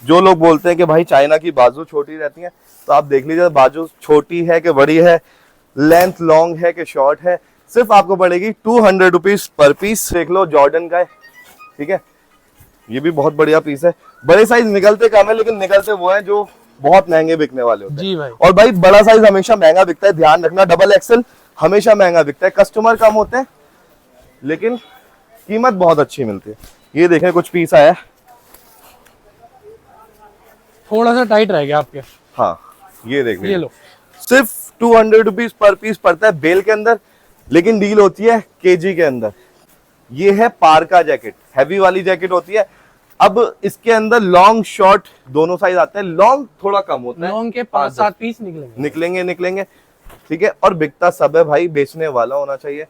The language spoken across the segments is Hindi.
जो लोग बोलते हैं कि भाई चाइना की बाजू छोटी रहती है, तो आप देख लीजिए बाजू छोटी है कि बड़ी है, लेंथ लॉन्ग है कि शॉर्ट है। सिर्फ आपको पड़ेगी 200 रुपीज पर पीस। देख लो जॉर्डन का है, ठीक है, ये भी बहुत बढ़िया पीस है। बड़े साइज निकलते कम है, लेकिन निकलते वो हैं जो बहुत महंगे बिकने वाले होते हैं जी भाई। और भाई बड़ा साइज हमेशा महंगा बिकता है, ध्यान रखना। डबल एक्सल हमेशा महंगा बिकता है। कस्टमर कम होते हैं लेकिन कीमत बहुत अच्छी मिलती है। ये देखें कुछ पीस आया है, थोड़ा सा टाइट रह गया आपके। हाँ ये देख ये लो, सिर्फ 200 रुपीज पर पीस पड़ता है बेल के अंदर, लेकिन डील होती है केजी के अंदर। ये है पार्का जैकेट, हैवी वाली जैकेट होती है। अब इसके अंदर लॉन्ग शॉर्ट दोनों साइज आते हैं। लॉन्ग थोड़ा कम होता है, लॉन्ग के 5-7 पीस निकलेंगे, ठीक है। और बिकता सब है भाई, बेचने वाला होना चाहिए।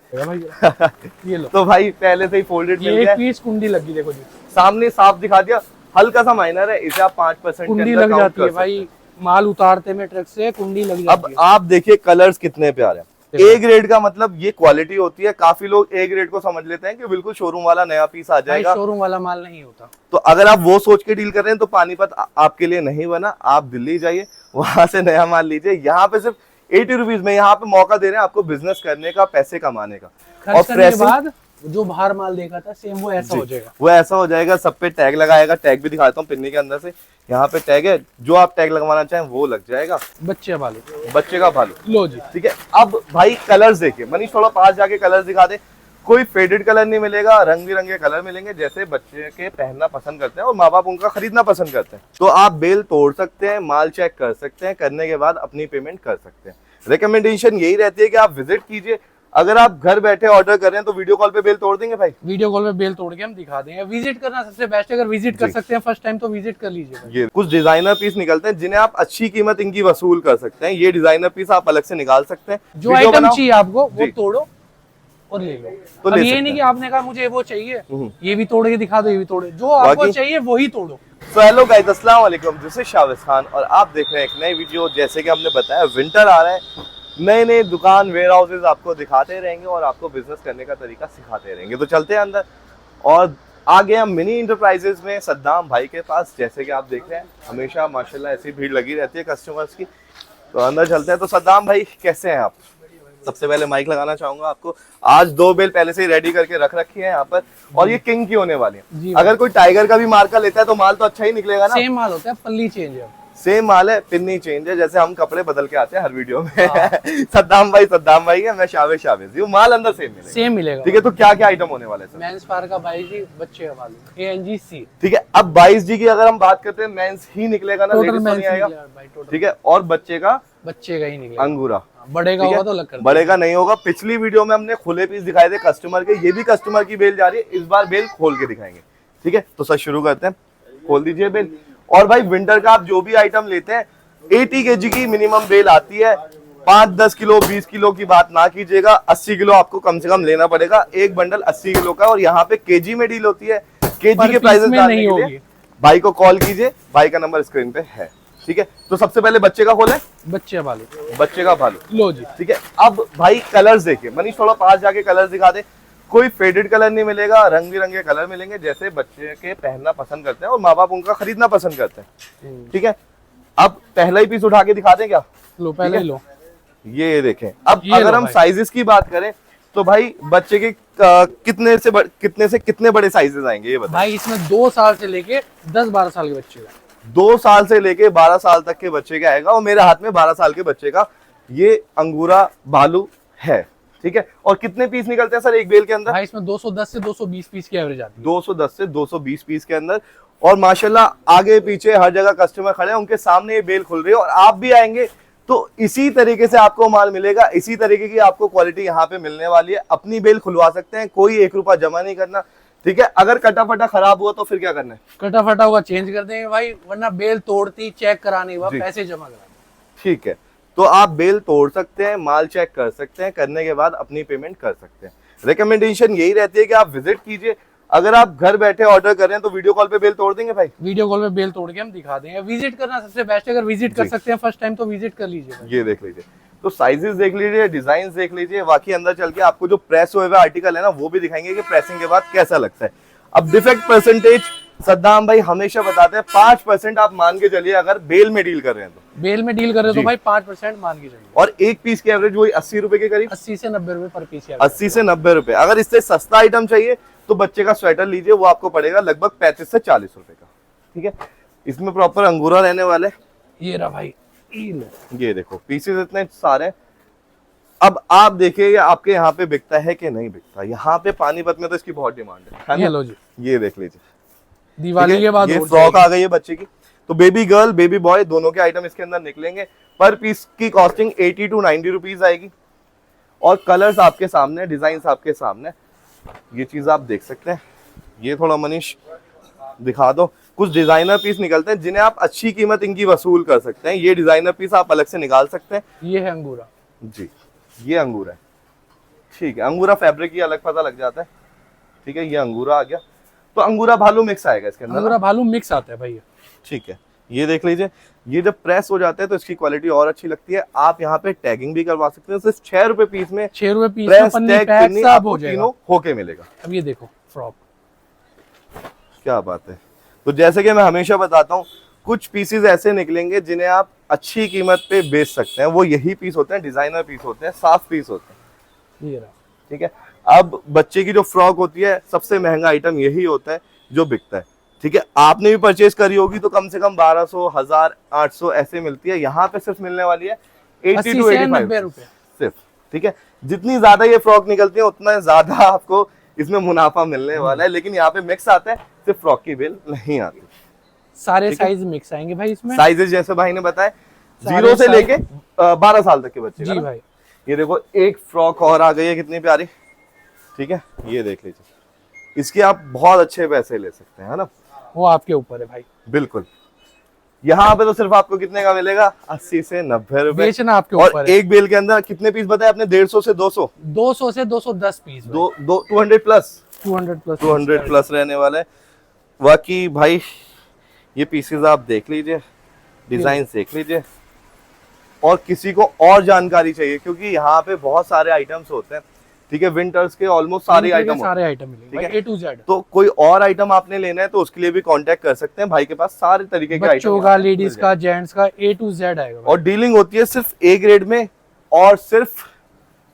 ये लो, तो भाई पहले से ही फोल्डेड मिल ये गया, एक पीस कुंडी लगी, देखो जी सामने साफ दिखा दिया। हल्का सा माइनर है, इसे आप 5% कुंडी लग जाती है भाई, माल उतारते में ट्रक से कुंडी लग जाती अब है। आप देखिए कलर्स कितने प्यारे हैं। ए ग्रेड का मतलब ये क्वालिटी होती है। काफी लोग ए ग्रेड को समझ लेते हैं कि बिल्कुल शोरूम वाला नया पीस आ जाएगा, शोरूम वाला माल नहीं होता। तो अगर आप वो सोच के डील कर रहे हैं तो पानीपत आपके लिए नहीं बना। आप दिल्ली जाइए, वहां से नया माल लीजिए। यहाँ पे सिर्फ 80 रुपीज में यहाँ पे मौका दे रहे हैं आपको बिजनेस करने का, पैसे कमाने का। और करने के बाद जो बाहर माल देखा था सेम वो ऐसा हो जाएगा, वो ऐसा हो जाएगा। सब पे टैग लगाएगा, टैग भी दिखाता हूँ पिन्नी के अंदर से। यहाँ पे टैग है, जो आप टैग लगवाना चाहें वो लग जाएगा। बच्चे भालू, बच्चे का भालू, लो जी, ठीक है। अब भाई कलर्स देखिए, मनीष थोड़ा पास जाके कलर्स दिखा दे। कोई फेडेड कलर नहीं मिलेगा, रंग बिरंगे कलर मिलेंगे जैसे बच्चे के पहनना पसंद करते हैं और माँ बाप उनका खरीदना पसंद करते हैं। तो आप बेल तोड़ सकते हैं, माल चेक कर सकते हैं, करने के बाद अपनी पेमेंट कर सकते हैं। रिकमेंडेशन यही रहती है कि आप विजिट कीजिए। अगर आप घर बैठे ऑर्डर कर रहे हैं तो वीडियो कॉल पे बेल तोड़ देंगे भाई, वीडियो कॉल में बेल तोड़ के हम दिखा देंगे। विजिट करना सबसे बेस्ट है, अगर विजिट कर सकते हैं फर्स्ट टाइम तो विजिट कर लीजिए। ये कुछ डिजाइनर पीस निकलते हैं जिन्हें आप अच्छी कीमत इनकी वसूल कर सकते हैं। ये डिजाइनर पीस आप अलग से निकाल सकते हैं। जो आइटम चाहिए आपको वो तोड़ो और ले लो। तो अब ये नहीं कि आपने कहा मुझे वो चाहिए, ये भी तोड़ के दिखा दो, ये भी तोड़ो, जो आपको चाहिए वही तोड़ो। तो हेलो गाइस, अस्सलाम वालेकुम, दिस इज शाविज खान और आप देख रहे हैं एक नई वीडियो। जैसे कि हमने बताया विंटर आ रहा है, नए नए दुकान वेयर हाउसेज आपको दिखाते रहेंगे और आपको बिजनेस करने का तरीका सिखाते रहेंगे। तो चलते हैं अंदर और आगे हम मिनी इंटरप्राइजेज में सद्दाम भाई के पास। जैसे कि आप देख रहे हैं हमेशा माशाल्लाह ऐसी भीड़ लगी रहती है कस्टमर्स की। तो अंदर चलते हैं। तो सद्दाम भाई कैसे हैं आप? सबसे पहले माइक लगाना चाहूंगा आपको। आज 2 बेल पहले से ही रेडी करके रख रखी है यहाँ पर और ये किंग की होने वाली है। अगर कोई टाइगर का भी मार्का लेता है तो माल तो अच्छा ही निकलेगा ना। सेम माल होता है, पल्ली चेंज है, सेम माल है, पिन्नी चेंज है। जैसे हम कपड़े बदल के आते हैं हर वीडियो में। सद्दाम भाई है, मैं शाविज। ये माल अंदर सेम मिलेगा, ठीक है। तो क्या क्या आइटम होने वाले हैं? मेंस पार्का 22 जी, बच्चे का वाली ANGC, ठीक है। अब 22 जी की अगर हम बात करते हैं मेंस ही निकलेगा ना, लेडीज तो नहीं आएगा, ठीक है। और बच्चे का ही निकलेगा, अंगूरा। बड़े का होगा तो अलग कर, बड़े का नहीं होगा। पिछली वीडियो में हमने खुले पीस दिखाए थे कस्टमर के, ये भी कस्टमर की बेल जा रही है। इस बार बेल खोल के दिखाएंगे, ठीक है। तो सर शुरू करते हैं, खोल दीजिए बेल। और भाई विंटर का आप जो भी आइटम लेते हैं 80 kg की मिनिमम बेल आती है। 5-10 किलो 20 किलो की बात ना कीजिएगा, 80 किलो आपको कम से कम लेना पड़ेगा। एक बंडल 80 किलो का, और यहाँ पे केजी में डील होती है। केजी के प्राइसेस जानने के लिए भाई को कॉल कीजिए, भाई का नंबर स्क्रीन पे है, ठीक है। तो सबसे पहले बच्चे का खोले, बच्चे का भालू, लो जी, ठीक है। अब भाई कलर्स देखिए, मनीष थोड़ा पास जाके कलर्स दिखा दे। कोई फेडेड कलर नहीं मिलेगा, रंग बिरंगे कलर मिलेंगे जैसे बच्चे के पहनना पसंद करते हैं और माँ बाप उनका खरीदना पसंद करते हैं, ठीक है। अब पहला ही पीस उठा के दिखा दें क्या? लो पहले लो, ये देखें। अब अगर हम साइजेस की बात करें तो भाई बच्चे के कितने से कितने बड़े साइजेस आएंगे ये बताएं भाई? इसमें 2 साल से लेके 10-12 साल के बच्चे का, 2 साल से लेके 12 साल तक के बच्चे का आएगा। और मेरे हाथ में 12 साल के बच्चे का ये अंगूरा भालू है, ठीक है। और कितने पीस निकलते हैं सर एक बेल के अंदर? भाई इसमें 210 से 220 पीस की एवरेज आती है। 210 से 220 पीस के अंदर। और माशाल्लाह आगे पीछे हर जगह कस्टमर खड़े हैं, उनके सामने ये बेल खुल रही है और आप भी आएंगे तो इसी तरीके से आपको माल मिलेगा। इसी तरीके की आपको क्वालिटी यहाँ पे मिलने वाली है। अपनी बेल खुलवा सकते हैं, कोई 1 रुपया जमा नहीं करना, ठीक है। अगर कटा फटा खराब हुआ तो फिर क्या करना है? कटा फटा होगा चेंज कर देंगे भाई, वरना बेल तोड़ती चेक कराने के बाद पैसे जमा करा, ठीक है। तो आप बेल तोड़ सकते हैं, माल चेक कर सकते हैं, करने के बाद अपनी पेमेंट कर सकते हैं। रिकमेंडेशन यही रहती है कि आप विजिट कीजिए। अगर आप घर बैठे ऑर्डर कर रहे हैं तो वीडियो कॉल पे बेल तोड़ देंगे भाई, वीडियो कॉल पे बेल तोड़ के हम दिखा देंगे। विजिट करना सबसे बेस्ट है, अगर विजिट कर सकते हैं फर्स्ट टाइम तो विजिट कर लीजिए। ये देख लीजिए, तो साइजेस देख लीजिए, डिजाइन देख लीजिए। बाकी अंदर चल के आपको जो प्रेस हुए हुए आर्टिकल है ना वो भी दिखाएंगे कि प्रेसिंग के बाद कैसा लगता है। अब डिफेक्ट परसेंटेज सद्दाम भाई हमेशा बताते हैं 5% आप मान के चलिए अगर बेल में डील कर रहे हैं तो। बेल में डील कर रहे हो तो भाई 5% मान के चलिए। और एक पीस की एवरेज वही 80 रुपए के करीब, 80 से 90 रुपए पर पीस। 80 से 90 रुपए। अगर इससे सस्ता आइटम चाहिए तो बच्चे का स्वेटर लीजिए, वो आपको पड़ेगा लगभग 35 से 40 रुपए का। ठीक है, इसमें प्रॉपर अंगूरा रहने वाले। ये रहा भाई, ये देखो पीसेस इतने सारे। अब आप देखिए आपके यहाँ पे बिकता है कि नहीं बिकता। यहाँ पे पानीपत में तो इसकी बहुत डिमांड है ये ना? लो जी, ये देख लीजिए, दिवाली के बाद ये और फ्रॉक आ गई है बच्चे की। तो बेबी गर्ल बेबी बॉय दोनों के आइटम इसके अंदर निकलेंगे। पर पीस की कॉस्टिंग 80 to 90 रुपीज आएगी। और कलर्स आपके सामने, डिजाइन आपके सामने, ये चीज आप देख सकते हैं। ये थोड़ा मनीष दिखा दो। कुछ डिजाइनर पीस निकलते हैं जिन्हें आप अच्छी कीमत इनकी वसूल कर सकते हैं। ये डिजाइनर पीस आप अलग से निकाल सकते हैं। ये है अंगूरा जी, ये अंगूरा है। ठीक है, अंगूरा फैब्रिक की अलग पता लग जाता है। ठीक है, ये अंगूरा आ गया। तो अंगूरा भालू मिक्स आएगा इसके अंदर। अंगूरा भालू मिक्स आता है भाई। ठीक है, ये देख लीजिए। ये जब प्रेस हो जाते हैं तो इसकी क्वालिटी और अच्छी लगती है। आप यहाँ पे टैगिंग भी करवा सकते हैं। सिर्फ 6 रुपए पीस में 6 रुपए पीस प्रेस में पन्नी टैग पैक पिन्नी सब आपको हो जाएगा। तीनों होके मिलेगा। अब ये देखो फ्रॉक, क्या बात है। तो जैसे कि मैं हमेशा बताता हूँ, कुछ पीसेस ऐसे निकलेंगे जिन्हें आप अच्छी कीमत पे बेच सकते हैं। वो यही पीस होते हैं, डिजाइनर पीस होते हैं, साफ पीस होते हैं। ये रहा। ठीक है, अब बच्चे की जो फ्रॉक होती है सबसे महंगा आइटम यही होता है जो बिकता है। ठीक है, आपने भी परचेज करी होगी तो कम से कम 1200, 1000, 800 ऐसे मिलती है। यहाँ पे सिर्फ मिलने वाली है 80 80 to से 85 90 रुपए सिर्फ। ठीक है, जितनी ज्यादा ये फ्रॉक निकलती है उतना ज्यादा आपको इसमें मुनाफा मिलने वाला है। लेकिन यहाँ पे मिक्स आता है, सिर्फ फ्रॉक की बिल नहीं आती। सारे साइज मिक्स आएंगे भाई इसमें। साइजेस जैसे भाई ने बताया, सारे 0 से साइज- लेके 12 साल तक के बच्चे जी का ना? भाई। ये देखो एक फ्रॉक और आ गई है, कितनी प्यारी। ठीक है, ये देख लीजिए। इसके आप बहुत अच्छे पैसे ले सकते हैं, है ना? वो आपके ऊपर है भाई। बिल्कुल। यहाँ पे तो सिर्फ आपको कितने का मिलेगा? 80 से 90 रुपए। बेचना आपके और ऊपर है। एक बेल के अंदर कितने पीस बताए आपने? 150 से 200, 200 से 210 पीस, 200 प्लस, 200 प्लस, 200 प्लस रहने वाला है। बाकी भाई ये पीसेस आप देख लीजिए, डिजाइन देख लीजिए। और किसी को और जानकारी चाहिए, क्योंकि यहाँ पे बहुत सारे आइटम्स होते हैं। ठीक है, विंटर्स के ऑलमोस्ट सारे आइटम, सारे आइटम मिलेंगे ठीक है? भाई, A to Z। तो कोई और आइटम आपने लेना है तो उसके लिए भी कांटेक्ट कर सकते हैं। भाई के पास सारे तरीके के बच्चों आइटम, का, लेडीज का, जेंट्स का A to Z आएगा भाई। और डीलिंग होती है सिर्फ ए ग्रेड में और सिर्फ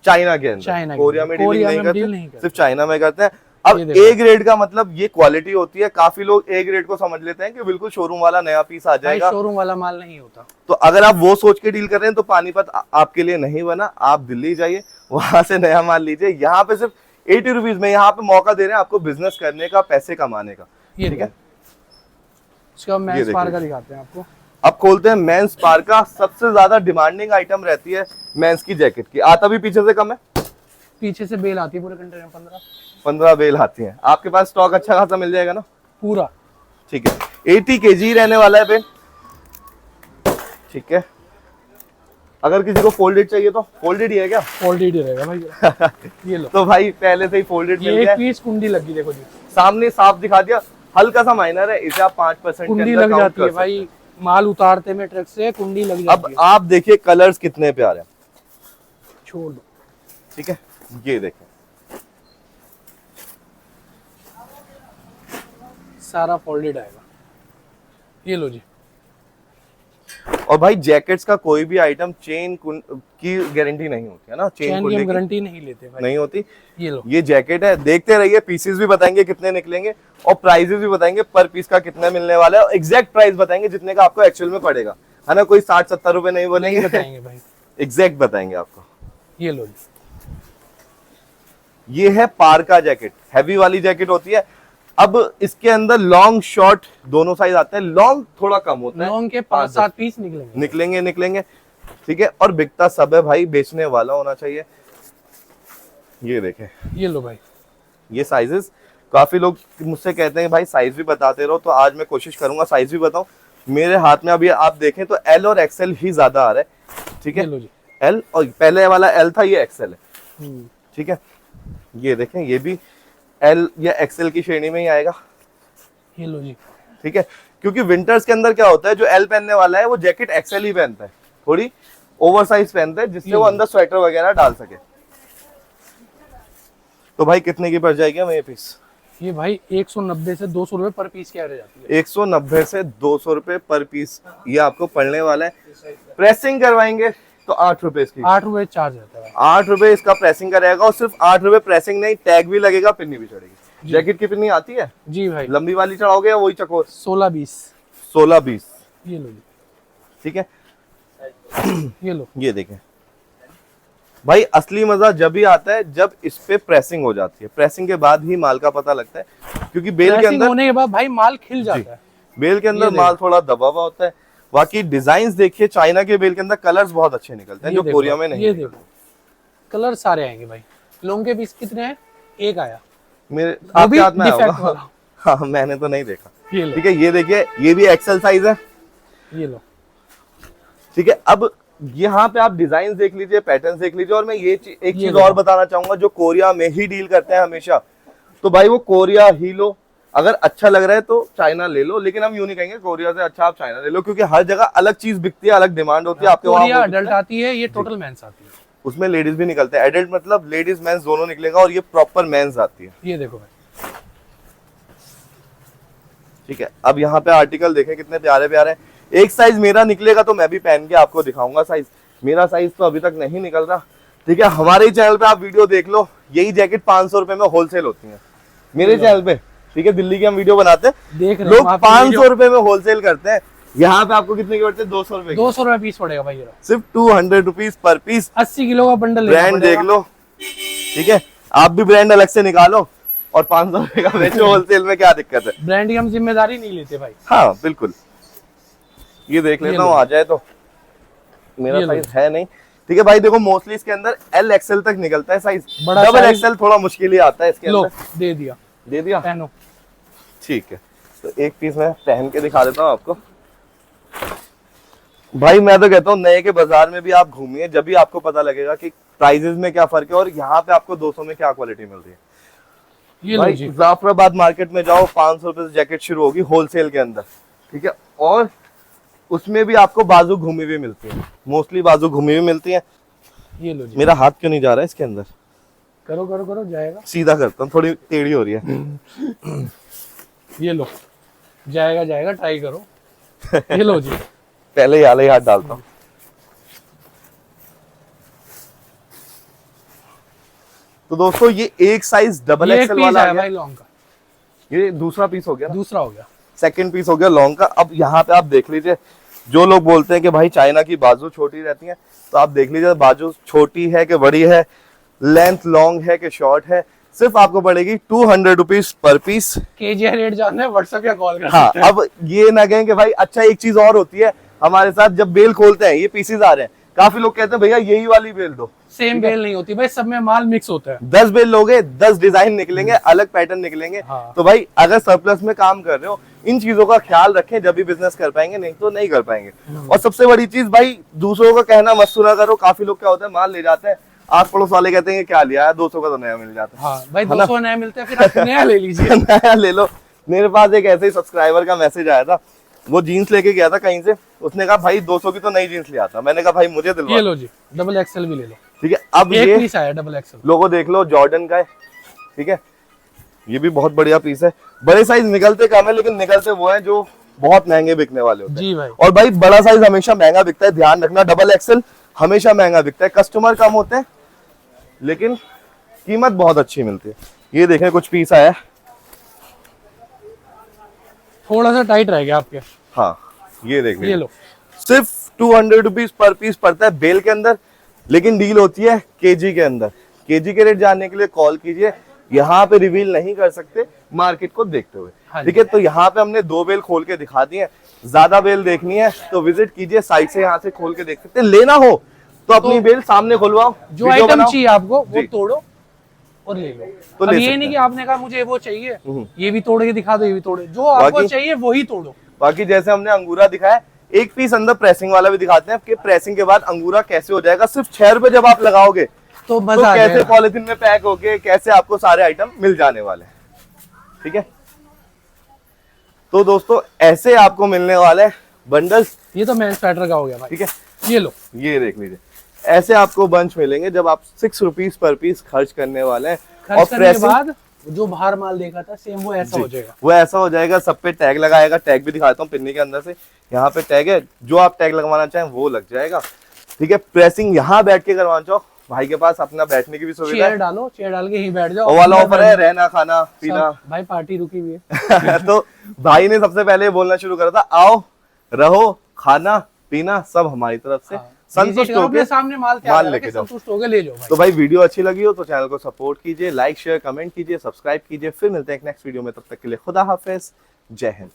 चाइना के अंदर। चाइना के कोरिया में अंदर। डीलिंग कोरिया नहीं में डील नहीं करते, करते। सिर्फ चाइना में करते हैं। अब ये देखो। ए ग्रेड का मतलब ये क्वालिटी होती है। काफी लोग ए ग्रेड को समझ लेते हैं कि बिल्कुल शोरूम वाला नया पीस आ भाई जाएगा। शोरूम वाला माल नहीं होता। तो अगर आप वो सोच के डील कर रहे हैं तो पानीपत आपके लिए नहीं बना। आप दिल्ली जाइए, वहां से नया माल लीजिए। यहाँ पे सिर्फ 80 रुपीज में यहाँ पे मौका दे रहे हैं आपको बिजनेस करने का, पैसे कमाने का। ये ठीक है, इसका मेंस देखिए। पार का दिखाते हैं आपको। अब खोलते हैं मेंस पार का। सबसे ज्यादा डिमांडिंग आइटम रहती है मेंस की जैकेट की। आता भी पीछे से कम है, पीछे से बेल आती है पूरे कंटेनर में 15 बेल आती हैं। आपके पास स्टॉक अच्छा खासा मिल जाएगा ना? पूरा। ठीक है, 80 kg रहने वाला है बेल। ठीक है, अगर किसी को फोल्डेड चाहिए तो फोल्डेड ही है क्या? फोल्डेड ही रहेगा भाई। ये लो, तो भाई पहले से ही फोल्डेड मिल ये गया एक पीस कुंडी लगी, देखो जी सामने, साफ दिखा दिया। हल्का सा माइनर है, इसे आप 5% के कुंडी अंदर लग काउंट जाती कर है सकते भाई। माल उतारते में ट्रक से कुंडी लग हैं। जाती अब है। आप देखिए कलर्स कितने प्यारे हैं। छोड़ दो। ठीक है, ये देखें, सारा फोल्डेड आएगा। ये लो जी। और भाई जैकेट्स का कोई भी आइटम चेन की गारंटी नहीं होती है ना? चैन की हम कुंडी की गारंटी नहीं लेते भाई। नहीं होती। ये लो, ये जैकेट है, देखते रहिए। पीसेस भी बताएंगे कितने निकलेंगे और प्राइसेस भी बताएंगे पर पीस का कितना मिलने वाला है। और एग्जैक्ट प्राइस बताएंगे जितने का आपको एक्चुअल में पड़ेगा, है ना? कोई 60-70 रुपए नहीं नहीं बोलेंगे, बताएंगे भाई। एग्जैक्ट बताएंगे आपको। ये लो जी। ये है पार्का जैकेट, हैवी वाली जैकेट होती है। अब इसके अंदर लॉन्ग शॉर्ट दोनों साइज आते हैं। लॉन्ग थोड़ा कम होता है, लॉन्ग के 5-7 पीस निकलेंगे। निकलेंगे। ठीक है, और बिकता सब है भाई, बेचने वाला होना चाहिए। ये देखें, ये लो भाई। ये साइजेस काफी लोग मुझसे कहते हैं भाई साइज भी बताते रहो, तो आज मैं कोशिश करूंगा साइज भी बताऊं। मेरे हाथ में अभी आप देखें तो एल और एक्सएल ही ज्यादा आ रहा है। ठीक ये है, लो जी। एल, और पहले वाला एल था, ये एक्सएल है। हम्म, ठीक है, ये देखें, ये भी एल या एक्सएल की श्रेणी में ही आएगा। ये लो जी। ठीक है, क्योंकि विंटर्स के अंदर क्या होता है, जो एल पहनने वाला है वो जैकेट एक्सएल ही पहनता है, थोड़ी ओवरसाइज पहनता है, जिससे वो अंदर स्वेटर वगैरह डाल सके। तो भाई कितने की पड़ जाएगी हमें ये पीस? ये भाई 190 से 200 रुपए पर पीस की एवरेज आती है। 190 से 200 रुपए पर पीस ये आपको पड़ने वाला है। प्रेसिंग करवाएंगे तो 8 रुपए इसकी, 8 रुपए चार्ज रहता है। 8 रुपए इसका प्रेसिंग करेगा और सिर्फ 8 रुपए प्रेसिंग नहीं, टैग भी लगेगा, पिन्नी भी चढ़ेगी। जैकेट की पिन्नी आती है जी भाई, लंबी वाली चढ़ाओगे या वही चकोर? 16-20। 16-20 ये लो जी, ठीक है। ये लो, ये देखें भाई, असली मजा जब भी आता है जब इस पे प्रेसिंग हो जाती है। प्रेसिंग के बाद ही माल का पता लगता है, क्योंकि बेल के प्रेसिंग अंदर होने के बाद भाई माल खिल जाता है। बेल के अंदर ये माल थोड़ा दबा हुआ होता है। बाकी डिजाइन देखिए, चाइना के बेल के अंदर कलर्स बहुत अच्छे निकलते हैं जो देखो, कोरिया में नहीं। ये देखो कलर सारे आएंगे भाई। लॉन्ग के पीस कितने हैं? एक आया मेरे वो भी आपके हाथ में आया defect होगा। वाला। हाँ मैंने तो नहीं देखा। ये लो, ठीक है, ये देखिए ये भी एक्सेल साइज है। ये लो, ठीक है, अब यहाँ पे आप डिजाइन देख लीजिए, पैटर्न देख लीजिए। और मैं एक ये चीज देखो। और बताना चाहूंगा, जो कोरिया में ही डील करते हैं हमेशा, तो भाई वो कोरिया ही लो। अगर अच्छा लग रहा है तो चाइना ले लो, लेकिन हम यूं नहीं कहेंगे कोरिया से अच्छा आप चाइना ले लो, क्योंकि हर जगह अलग चीज बिकती है, अलग डिमांड होती है। आपके वहाँ कोरिया वो बिकता अडल्ट है, आती है, ये टोटल मेंस आती है। उसमें लेडीज भी निकलते हैं। एडल्ट मतलब लेडीज मेंस दोनों निकलेगा, और ये प्रॉपर मेंस आती है। ये देखो भाई, ठीक है, अब यहाँ पे आर्टिकल देखें कितने प्यारे प्यारे हैं। एक साइज मेरा निकलेगा तो मैं भी पहन के आपको दिखाऊंगा साइज। मेरा साइज तो अभी तक नहीं निकल रहा। ठीक है, हमारे ही चैनल पे आप वीडियो देख लो, यही जैकेट 500 रुपए में होलसेल होती है मेरे चैनल पे। ठीक है, दिल्ली के हम वीडियो बनाते हैं, देख रहे लोग हो आप 500 रुपए में होलसेल करते हैं। यहाँ पे आपको कितने के पड़ते हैं? 200 रुपए। 200 रुपए पीस पड़ेगा भाई। ये लो, सिर्फ 200 रुपीज पर पीस। 80 किलो का बंडल ब्रांड देख लो। ठीक है, आप भी ब्रांड अलग से निकालो और 500 रुपए का बेचो होलसेल में, क्या दिक्कत है? ब्रांड की हम जिम्मेदारी नहीं लेते भाई। हाँ बिल्कुल। ये देख लेता हूँ, आ जाए तो। मेरा ये लो। साइज है नहीं। ठीक है भाई, देखो मोस्टली इसके अंदर एल एक्सएल तक निकलता है साइज। बड़ा डबल size- एक्सएल थोड़ा मुश्किल ही आता है इसके लो, अंदर। दे दिया, दे दिया, पहनो। ठीक है। तो एक पीस मैं पहन के दिखा देता हूँ आपको। भाई मैं तो कहता हूँ नए के बाजार में भी आप घूमिए, जब भी आपको पता लगेगा कि प्राइजेस में क्या फर्क है और यहाँ पे आपको 200 में क्या क्वालिटी मिल रही है। ये लो भाई जी, जाफराबाद मार्केट में जाओ, 500 रुपए से जैकेट शुरू होगी होलसेल के अंदर। ठीक है, और उसमें भी आपको बाजू घूमी हुई मिलती है, मोस्टली बाजू घूमी हुई मिलती है। ये लो जी, मेरा हाथ क्यों नहीं जा रहा है इसके अंदर? करो करो करो, जाएगा। सीधा करता हूँ, थोड़ी टेढ़ी हो रही है। ये लो, जाएगा जाएगा, ट्राई करो। ये लो जी, पहले ही हाथ डालता हूँ। तो दोस्तों ये एक साइज डबल ये एक एक्सएल पीस वाला आ है गया। भाई लॉन्ग का, ये दूसरा पीस हो गया ना? दूसरा हो गया। सेकंड पीस हो गया लॉन्ग का। अब यहाँ पे आप देख लीजिए, जो लोग बोलते हैं कि भाई चाइना की बाजू छोटी रहती है, तो आप देख लीजिए बाजू छोटी है कि बड़ी है, लेंथ लॉन्ग है कि शॉर्ट है। सिर्फ आपको पड़ेगी 200 rupees per piece. KG rate जानना है, व्हाट्सएप या कॉल कर हाँ, सकते हैं। अब ये ना कहें कि भाई अच्छा, एक चीज और होती है हमारे साथ, जब बेल खोलते हैं ये पीसेज आ रहे हैं, काफी लोग कहते हैं भैया यही वाली बेल दो। सेम बेल नहीं होती भाई, सब में माल मिक्स होता है। 10 बेल लोगे, 10 डिजाइन निकलेंगे, अलग पैटर्न निकलेंगे। हाँ। तो भाई अगर सरप्लस में काम कर रहे हो, इन चीजों का ख्याल रखें, जब भी बिजनेस कर पाएंगे, नहीं तो नहीं कर पाएंगे। और सबसे बड़ी चीज भाई, दूसरों का कहना मत सुना करो। काफी लोग क्या होता है, माल ले जाते हैं, आस पड़ोस वाले कहते हैं क्या लिया है, 200 का तो नया मिल जाता है। हाँ भाई, है ना? 200 नया मिलते हैं, फिर आप नया ले लीजिए। नया ले लो। मेरे पास एक ऐसे ही सब्सक्राइबर का मैसेज आया था, वो जीन्स लेके गया था कहीं से, उसने कहा भाई 200 की तो नई जीन्स ले आता। मैंने कहा भाई मुझे दिलवा। ये लो जी, डबल एक्सएल भी ले लो। ठीक है, अब एक ये पीस आया डबल एक्सएल। लोगो देख लो, जॉर्डन का है। ठीक है, ये भी बहुत बढ़िया पीस है। बड़े साइज निकलते कम है, लेकिन निकलते वो हैं जो बहुत महंगे बिकने वाले होते हैं। जी भाई, और भाई बड़ा साइज हमेशा महंगा बिकता है, ध्यान रखना। डबल एक्सएल हमेशा महंगा बिकता है। कस्टमर कम होते हैं लेकिन कीमत बहुत अच्छी मिलती है। ये देखें कुछ पीस आया है। थोड़ा सा टाइट रह गया आपके। हाँ, ये देख ये लो, सिर्फ 200 रुपीज पर पीस पड़ता है बेल के अंदर, लेकिन डील होती है केजी के अंदर। केजी के रेट जानने के लिए कॉल कीजिए, यहाँ पे रिवील नहीं कर सकते मार्केट को देखते हुए। हाँ ठीक है, तो यहाँ पे हमने 2 बेल खोल के दिखा दी है। ज्यादा बेल देखनी है तो विजिट कीजिए, साइड से यहाँ से खोल के देख सकते हैं। लेना हो तो अपनी बेल सामने खुलवाओ, जो वीडियो आइटम बनाओ। चाहिए आपको वो जी। तोड़ो और ले लो। तो अब ले ये सकते नहीं कि आपने कहा मुझे वो चाहिए, हम्म। ये भी तोड़ के दिखा दो, ये भी तोड़ो, जो आपको बाकी- चाहिए वही तोड़ो। बाकी जैसे हमने अंगूरा दिखाया, एक पीस अंदर प्रेसिंग वाला भी दिखाते हैं कि प्रेसिंग के बाद अंगूरा कैसे हो जाएगा। सिर्फ 6 रुपए जब आप लगाओगे तो तो मजा आ कैसे जाएगा। पॉलिथीन में पैक होके कैसे आपको सारे आइटम मिल जाने वाले हैं। ठीक है, तो दोस्तों ऐसे आपको मिलने वाले बंडल्स। ये तो मेन स्वेटर का हो गया भाई। ठीक है, ये लो, ये देख लीजिए, ऐसे आपको बंच मिलेंगे जब आप 6 रुपीज पर पीस खर्च करने वाले हैं। और खर्च करने के बाद जो बाहर माल देखा था सेम वो ऐसा हो जाएगा। वो ऐसा हो जाएगा, सब पे टैग लगाएगा। टैग भी दिखाता हूँ पिन्नी के अंदर से, यहाँ पे टैग है, जो आप टैग लगवाना चाहें वो लग जाएगा। ठीक है, प्रेसिंग यहाँ बैठ के करवाना चाहो, भाई के पास अपना बैठने की भी सुविधा चेयर है। डालो, चेयर डाल के यहीं बैठ जाओ। वो वाला ऑफर है, रहना खाना पीना। भाई पार्टी रुकी हुई है। तो भाई ने सबसे पहले बोलना शुरू करा था, आओ रहो, खाना पीना सब हमारी तरफ से। संतुष्ट विजिट करो, होके अपने सामने माल माल तैयार लेके है, जाओ। संतुष्ट होके ले जाओ भाई। तो भाई वीडियो अच्छी लगी हो तो चैनल को सपोर्ट कीजिए, लाइक शेयर कमेंट कीजिए, सब्सक्राइब कीजिए। फिर मिलते हैं एक नेक्स्ट वीडियो में, तब तक के लिए खुदा हाफिज, जय हिंद।